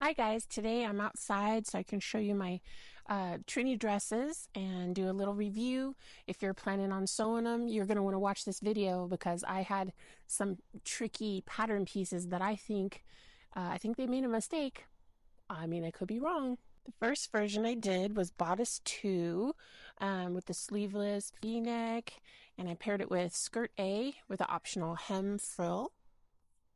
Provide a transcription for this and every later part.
Hi guys, today I'm outside so I can show you my Trinnie dresses and do a little review. If you're planning on sewing them, you're going to want to watch this video because I had some tricky pattern pieces that I think they made a mistake. I mean, I could be wrong. The first version I did was bodice 2 with the sleeveless v-neck, and I paired it with skirt A with an optional hem frill.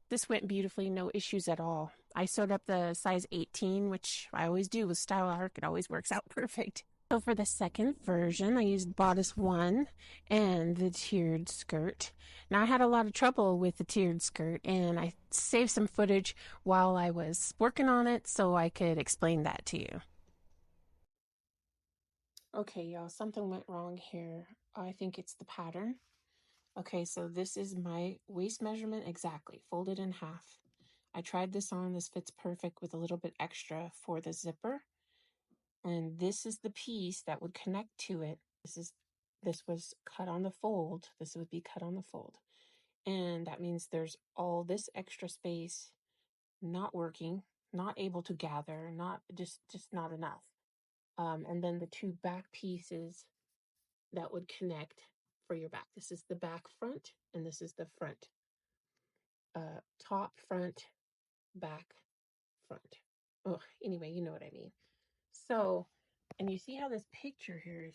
This went beautifully, no issues at all. I sewed up the size 18, which I always do with Style Arc. It always works out perfect. So for the second version, I used bodice 1 and the tiered skirt. Now I had a lot of trouble with the tiered skirt, and I saved some footage while I was working on it so I could explain that to you. Okay, y'all, something went wrong here. I think it's the pattern. Okay, so this is my waist measurement exactly, folded in half. I tried this on, this fits perfect with a little bit extra for the zipper. And this is the piece that would connect to it. This was cut on the fold. This would be cut on the fold. And that means there's all this extra space not working, not able to gather, not just not enough. And then the two back pieces that would connect for your back. This is the back front, and this is the front. Top, front, back, front. Oh, anyway, you know what I mean. So, and you see how this picture here is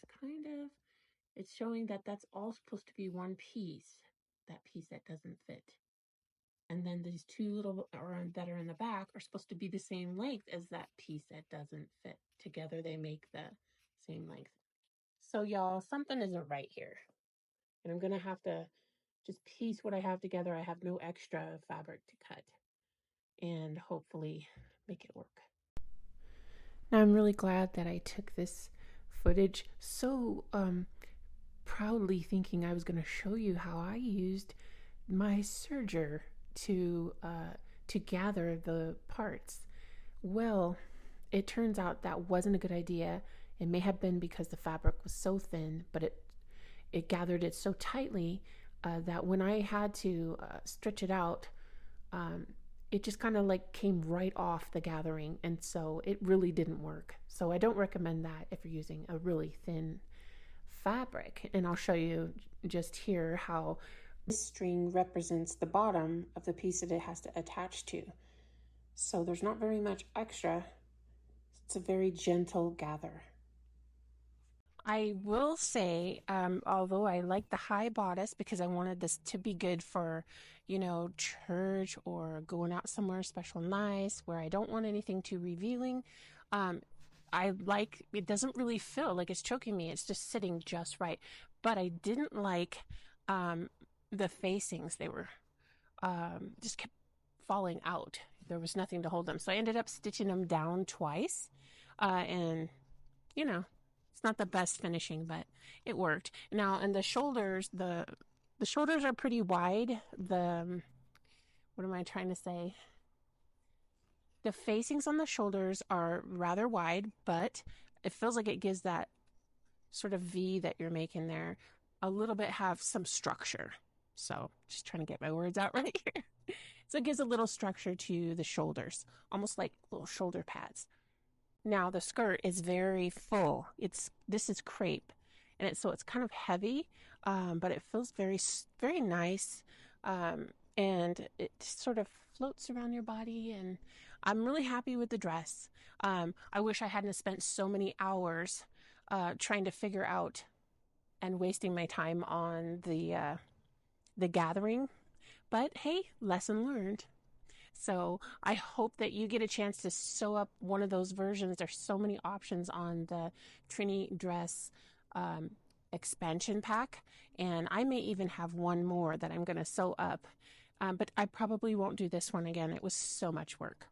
it's showing that that's all supposed to be one piece, that piece that doesn't fit. And then these two little that are in the back are supposed to be the same length as that piece that doesn't fit. Together they make the same length. So y'all, something isn't right here. And I'm going to have to just piece what I have together. I have no extra fabric to cut. And hopefully make it work. Now I'm really glad that I took this footage so proudly, thinking I was going to show you how I used my serger to gather the parts. Well, it turns out that wasn't a good idea. It may have been because the fabric was so thin, but it gathered it so tightly that when I had to stretch it out, it just kind of like came right off the gathering, and so it really didn't work. So I don't recommend that if you're using a really thin fabric. And I'll show you just here how this string represents the bottom of the piece that it has to attach to. So there's not very much extra. It's a very gentle gather. I will say, although I like the high bodice because I wanted this to be good for, church or going out somewhere special nice where I don't want anything too revealing. It doesn't really feel like it's choking me. It's just sitting just right. But I didn't like the facings. They were just kept falling out. There was nothing to hold them. So I ended up stitching them down twice. And, it's not the best finishing, but it worked. Now, and the shoulders, the shoulders are pretty wide. What am I trying to say? The facings on the shoulders are rather wide, but it feels like it gives that sort of V that you're making there a little bit have some structure. So just trying to get my words out right here. So it gives a little structure to the shoulders, almost like little shoulder pads. Now the skirt is very full. This is crepe, and it's kind of heavy, but it feels very, very nice, and it sort of floats around your body. And I'm really happy with the dress. I wish I hadn't spent so many hours trying to figure out and wasting my time on the gathering, but hey, lesson learned. So I hope that you get a chance to sew up one of those versions. There's so many options on the Trinnie Dress Expansion Pack, and I may even have one more that I'm going to sew up, but I probably won't do this one again. It was so much work.